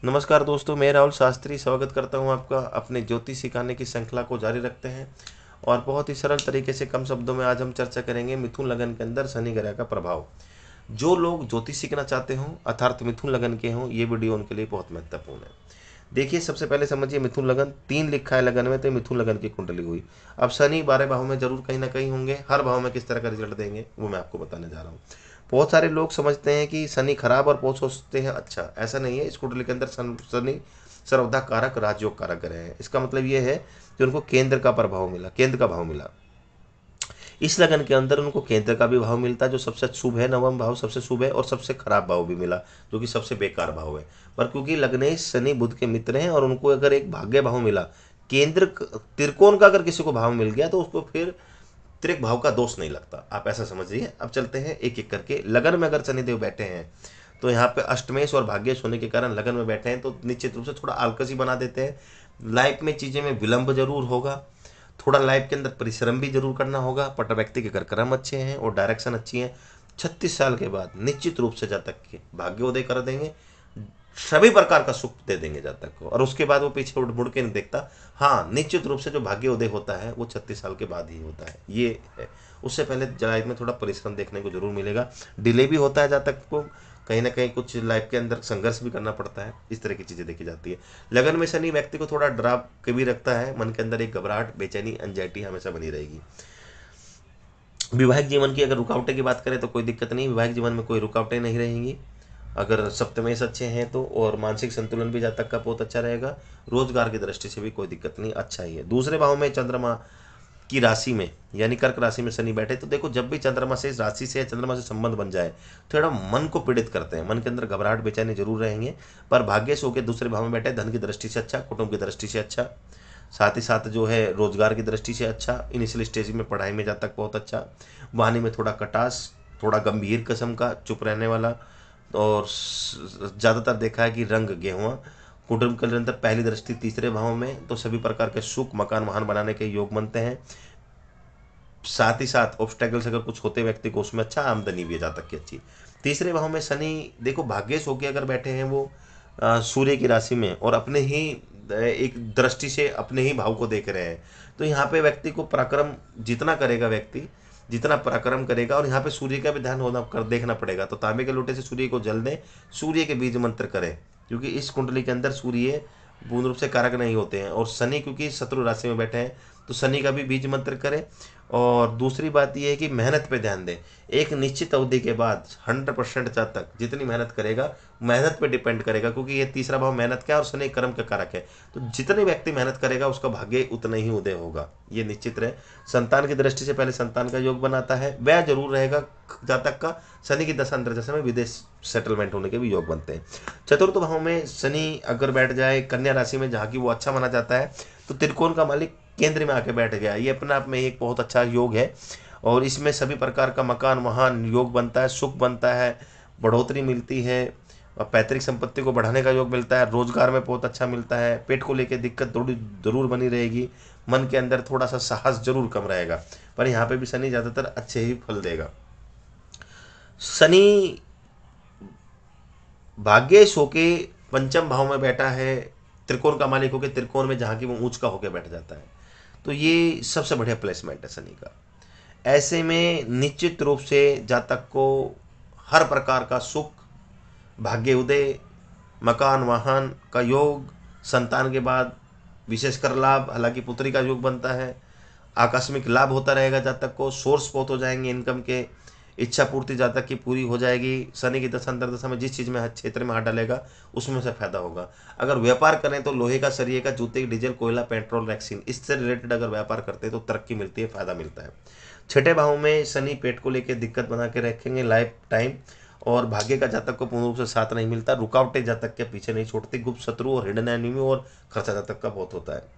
नमस्कार दोस्तों, मैं राहुल शास्त्री स्वागत करता हूं आपका अपने ज्योतिष सिखाने की श्रृंखला को जारी रखते हैं। और बहुत ही सरल तरीके से कम शब्दों में आज हम चर्चा करेंगे मिथुन लगन के अंदर शनि ग्रह का प्रभाव। जो लोग ज्योतिष सीखना चाहते हों अर्थात मिथुन लगन के हों, ये वीडियो उनके लिए बहुत महत्वपूर्ण है। देखिए, सबसे पहले समझिए, मिथुन लगन 3 लिखा है लगन में, तो मिथुन लगन की कुंडली हुई। अब शनि 12 भाव में जरूर कहीं ना कहीं होंगे। हर भाव में किस तरह का रिजल्ट देंगे वो मैं आपको बताने जा रहा हूँ। बहुत सारे लोग समझते हैं कि शनि खराब और बहुत सोचते हैं अच्छा। ऐसा नहीं है। इस कुंडली के अंदर शनि सर्वदा कारक राजयोग कारक ग्रह है। इसका मतलब ये है कि उनको केंद्र का प्रभाव मिला, केंद्र का भाव मिला। इस लगन के अंदर उनको केंद्र का भी भाव मिलता है जो सबसे शुभ है, नवम भाव सबसे शुभ है, और सबसे खराब भाव भी मिला जो कि सबसे बेकार भाव है। पर क्योंकि लग्नेश शनि बुध के मित्र हैं और उनको अगर एक भाग्य भाव मिला, केंद्र त्रिकोण का अगर किसी को भाव मिल गया तो उसको फिर त्रिक भाव का दोष नहीं लगता। आप ऐसा समझिए। अब चलते हैं एक एक करके। लगन में अगर शनिदेव बैठे हैं तो यहाँ पे अष्टमेश और भाग्येश होने के कारण लगन में बैठे हैं तो निश्चित रूप से थोड़ा आलकसी बना देते हैं। लाइफ में चीज़ें में विलंब जरूर होगा। थोड़ा लाइफ के अंदर परिश्रम भी जरूर करना होगा। पर व्यक्ति के अगर कर्म अच्छे हैं और डायरेक्शन अच्छी है, 36 साल के बाद निश्चित रूप से जातक के भाग्योदय कर देंगे। सभी प्रकार का सुख दे देंगे जातक को, और उसके बाद वो पीछे मुड़ के नहीं देखता। हाँ, निश्चित रूप से जो भाग्योदय होता है वो 36 साल के बाद ही होता है, ये है। उससे पहले लाइफ में थोड़ा परिश्रम देखने को जरूर मिलेगा। डिले भी होता है जातक को, कहीं ना कहीं कुछ लाइफ के अंदर संघर्ष भी करना पड़ता है। इस तरह की चीज़ें देखी जाती है। लगन में शनि व्यक्ति को थोड़ा डरा के भी रखता है। मन के अंदर एक घबराहट, बेचैनी, एंजाइटी हमेशा बनी रहेगी। वैवाहिक जीवन की अगर रुकावटें की बात करें तो कोई दिक्कत नहीं, वैवाहिक जीवन में कोई रुकावटें नहीं रहेंगी अगर सप्तमेश अच्छे हैं तो। और मानसिक संतुलन भी जातक का बहुत अच्छा रहेगा। रोजगार की दृष्टि से भी कोई दिक्कत नहीं, अच्छा ही है। दूसरे भाव में चंद्रमा की राशि में यानी कर्क राशि में शनि बैठे तो देखो, जब भी चंद्रमा से इस राशि से चंद्रमा से संबंध बन जाए थोड़ा मन को पीड़ित करते हैं। मन के अंदर घबराहट, बेचैनी जरूर रहेंगे। पर भाग्य से होकर दूसरे भाव में बैठे, धन की दृष्टि से अच्छा, कुटुंब की दृष्टि से अच्छा, साथ ही साथ जो है रोजगार की दृष्टि से अच्छा, इनिशियल स्टेज में पढ़ाई में जातक बहुत अच्छा। वाणी में थोड़ा कटास, थोड़ा गंभीर किस्म का, चुप रहने वाला। और ज़्यादातर देखा है कि रंग गेहुआ। कुटुंब के अंदर पहली दृष्टि तीसरे भाव में तो सभी प्रकार के सुख, मकान वाहन बनाने के योग बनते हैं। साथ ही साथ ऑब्स्टेकल्स अगर कुछ होते व्यक्ति को उसमें अच्छा, आमदनी भी है जातक की अच्छी। तीसरे भाव में शनि देखो भाग्येश होके अगर बैठे हैं वो सूर्य की राशि में और अपने ही एक दृष्टि से अपने ही भाव को देख रहे हैं। तो यहाँ पे व्यक्ति को पराक्रम जितना करेगा, व्यक्ति जितना पराक्रम करेगा, और यहाँ पे सूर्य का भी ध्यान होना कर देखना पड़ेगा। तो तांबे के लोटे से सूर्य को जल दें, सूर्य के बीज मंत्र करें, क्योंकि इस कुंडली के अंदर सूर्य पूर्ण रूप से कारक नहीं होते हैं। और शनि क्योंकि शत्रु राशि में बैठे हैं तो शनि का भी बीज मंत्र करें। और दूसरी बात यह है कि मेहनत पे ध्यान दें। एक निश्चित अवधि के बाद 100% तक जितनी मेहनत करेगा, मेहनत पे डिपेंड करेगा, क्योंकि ये तीसरा भाव मेहनत का है और शनि कर्म का कारक है। तो जितने व्यक्ति मेहनत करेगा उसका भाग्य उतना ही उदय होगा, ये निश्चित रहे। संतान की दृष्टि से पहले संतान का योग बनाता है, वह जरूर रहेगा जातक का। शनि की दशा अंतर्दशा में विदेश सेटलमेंट होने के भी योग बनते हैं। चतुर्थ भाव में शनि अगर बैठ जाए कन्या राशि में, जहाँ की वो अच्छा माना जाता है, तो त्रिकोण का मालिक केंद्र में आके बैठ गया। ये अपने आप में एक बहुत अच्छा योग है। और इसमें सभी प्रकार का मकान वहान योग बनता है, सुख बनता है, बढ़ोतरी मिलती है, और पैतृक संपत्ति को बढ़ाने का योग मिलता है। रोजगार में बहुत अच्छा मिलता है। पेट को लेकर दिक्कत थोड़ी जरूर बनी रहेगी। मन के अंदर थोड़ा सा साहस जरूर कम रहेगा। पर यहाँ पे भी शनि ज़्यादातर अच्छे ही फल देगा। शनि भाग्येश होके पंचम भाव में बैठा है, त्रिकोण का मालिक होके त्रिकोण में, जहाँ की वो ऊंच का होके बैठ जाता है। तो ये सबसे बढ़िया प्लेसमेंट है शनि का। ऐसे में निश्चित रूप से जातक को हर प्रकार का सुख, भाग्य उदय, मकान वाहन का योग, संतान के बाद विशेषकर लाभ, हालांकि पुत्री का योग बनता है। आकस्मिक लाभ होता रहेगा जातक को, सोर्स बहुत हो जाएंगे इनकम के, इच्छा पूर्ति जातक की पूरी हो जाएगी। शनि की दशा अंतर्दशा में जिस चीज़ में क्षेत्र में हाथ डालेगा उसमें से फायदा होगा। अगर व्यापार करें तो लोहे का, सरिये का, जूते की, डीजल, कोयला, पेट्रोल, वैक्सीन, इससे रिलेटेड अगर व्यापार करते हैं तो तरक्की मिलती है, फायदा मिलता है। छठे भाव में शनि पेट को लेकर दिक्कत बना के रखेंगे लाइफ टाइम। और भाग्य का जातक को पूर्ण रूप से साथ नहीं मिलता। रुकावटें जातक के पीछे नहीं छोड़ती। गुप्त शत्रु और हिडन एनिमी और खर्चा जातक का बहुत होता है।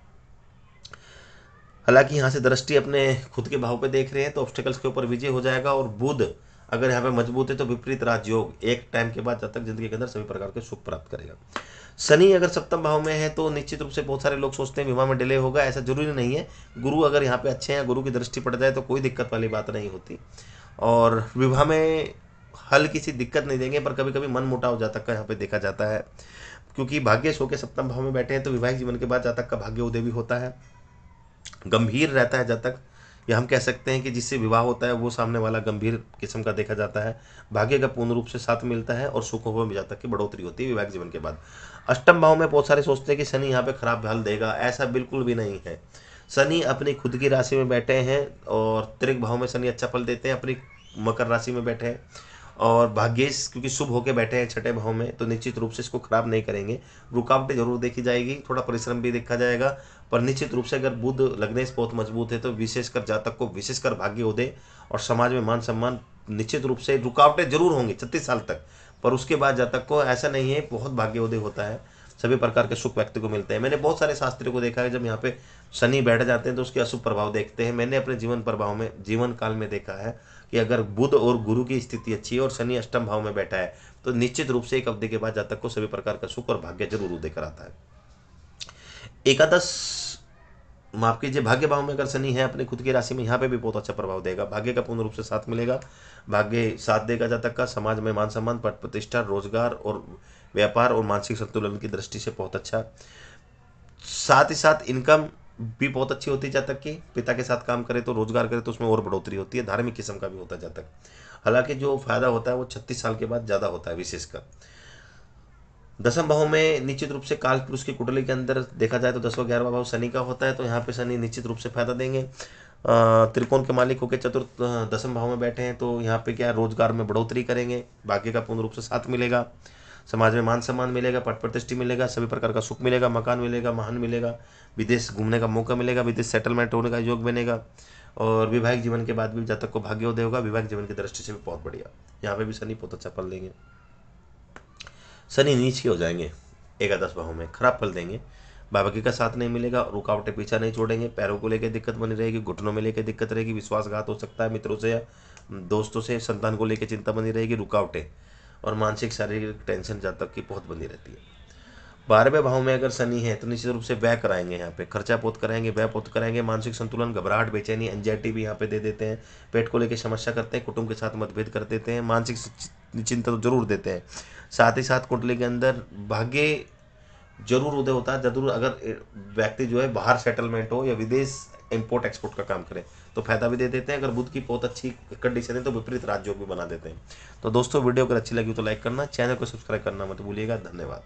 हालांकि यहाँ से दृष्टि अपने खुद के भाव पे देख रहे हैं तो ऑब्स्टिकल्स के ऊपर विजय हो जाएगा। और बुध अगर यहाँ पे मजबूत है तो विपरीत राजयोग एक टाइम के बाद जातक जिंदगी के अंदर सभी प्रकार के सुख प्राप्त करेगा। शनि अगर सप्तम भाव में है तो निश्चित रूप से बहुत सारे लोग सोचते हैं विवाह में डिले होगा, ऐसा जरूरी नहीं है। गुरु अगर यहाँ पे अच्छे हैं, गुरु की दृष्टि पड़ जाए तो कोई दिक्कत वाली बात नहीं होती। और विवाह में हल्की सी दिक्कत नहीं देंगे, पर कभी कभी मन मुटाव जातक का यहाँ पे देखा जाता है। क्योंकि भाग्य शो के सप्तम भाव में बैठे हैं तो वैवाहिक जीवन के बाद जातक का भाग्य उदय भी होता है, गंभीर रहता है जातक, या हम कह सकते हैं कि जिससे विवाह होता है वो सामने वाला गंभीर किस्म का देखा जाता है। भाग्य का पूर्ण रूप से साथ मिलता है और सुखों में जातक की बढ़ोतरी होती है वैवाहिक जीवन के बाद। अष्टम भाव में बहुत सारे सोचते हैं कि शनि यहाँ पे खराब फल देगा, ऐसा बिल्कुल भी नहीं है। शनि अपनी खुद की राशि में बैठे हैं और त्रिक भाव में शनि अच्छा फल देते हैं, अपनी मकर राशि में बैठे हैं और भाग्येश क्योंकि शुभ होकर बैठे हैं छठे भाव में, तो निश्चित रूप से इसको खराब नहीं करेंगे। रुकावटें जरूर देखी जाएगी, थोड़ा परिश्रम भी देखा जाएगा, पर निश्चित रूप से अगर बुध लग्नेश बहुत मजबूत है तो विशेषकर जातक को विशेषकर भाग्य उदय और समाज में मान सम्मान निश्चित रूप से, रुकावटें जरूर होंगी 36 साल तक, पर उसके बाद जातक को ऐसा नहीं है, बहुत भाग्य उदय होता है, सभी प्रकार के सुख व्यक्ति को मिलते हैं। मैंने बहुत सारे शास्त्रियों को देखा है जब यहाँ पे शनि बैठ जाते हैं तो उसके अशुभ प्रभाव देखते हैं। मैंने अपने जीवन काल में देखा है कि अगर बुध और गुरु की स्थिति अच्छी है और शनि अष्टम भाव में बैठा है तो निश्चित रूप से एक अवधि के बाद जातक को सभी प्रकार का सुख और भाग्य जरूर उदय कराता है। एकादश, माफ कीजिए, भाग्य भाव में अगर शनि है अपनी खुद की राशि में, यहाँ पे भी बहुत अच्छा प्रभाव देगा, भाग्य का पूर्ण रूप से साथ मिलेगा, भाग्य साथ देगा जातक का, समाज में मान सम्मान, पद प्रतिष्ठा, रोजगार और व्यापार और मानसिक संतुलन की दृष्टि से बहुत अच्छा। साथ ही साथ इनकम भी बहुत अच्छी होती है जातक की, पिता के साथ काम करे तो, रोजगार करे तो उसमें और बढ़ोतरी होती है, धार्मिक किस्म का भी होता है जातक। हालांकि जो फायदा होता है वो 36 साल के बाद ज़्यादा होता है विशेषकर। दसम भाव में निश्चित रूप से काल पुरुष की कुंडली के अंदर देखा जाए तो 10वां 11वां भाव शनि का होता है, तो यहाँ पे शनि निश्चित रूप से फायदा देंगे। त्रिकोण के मालिक होकर चतुर्थ दसम भाव में बैठे हैं तो यहाँ पे क्या रोजगार में बढ़ोतरी करेंगे, भाग्य का पूर्ण रूप से साथ मिलेगा, समाज में मान सम्मान मिलेगा, पद प्रतिष्ठा मिलेगा, सभी प्रकार का सुख मिलेगा, मकान मिलेगा, वाहन मिलेगा, विदेश घूमने का मौका मिलेगा, विदेश सेटलमेंट होने का योग बनेगा और वैवाहिक जीवन के बाद भी जातक को भाग्योदय होगा, वैवाहिक जीवन की दृष्टि से भी बहुत बढ़िया। यहाँ पे भी शनि बहुत अच्छा फल देंगे। शनि नीच के हो जाएंगे, एकादश भाव में खराब फल देंगे, भाग्य का साथ नहीं मिलेगा, रुकावटें पीछा नहीं छोड़ेंगे, पैरों को लेकर दिक्कत बनी रहेगी, घुटनों में लेकर दिक्कत रहेगी, विश्वासघात हो सकता है मित्रों से या दोस्तों से, संतान को लेकर चिंता बनी रहेगी, रुकावटें और मानसिक शारीरिक टेंशन जातक की बहुत बनी रहती है। 12वें भाव में अगर शनि है तो निश्चित रूप से व्यय कराएंगे, यहाँ पे खर्चा पोत कराएंगे, व्यय पोत कराएंगे, मानसिक संतुलन, घबराहट, बेचैनी, एंजाइटी भी यहाँ पे दे देते हैं, पेट को लेकर समस्या करते हैं, कुटुंब के साथ मतभेद कर देते हैं, मानसिक चिंता तो जरूर देते हैं। साथ ही साथ कुंडली के अंदर भाग्य जरूर उदय होता है, जरूर अगर व्यक्ति जो है बाहर सेटलमेंट हो या विदेश इंपोर्ट एक्सपोर्ट का काम करे तो फायदा भी दे देते हैं। अगर बुध की बहुत अच्छी कंडीशन है तो विपरीत राजयोग भी बना देते हैं। तो दोस्तों वीडियो अगर अच्छी लगी तो लाइक करना, चैनल को सब्सक्राइब करना मत भूलिएगा। धन्यवाद।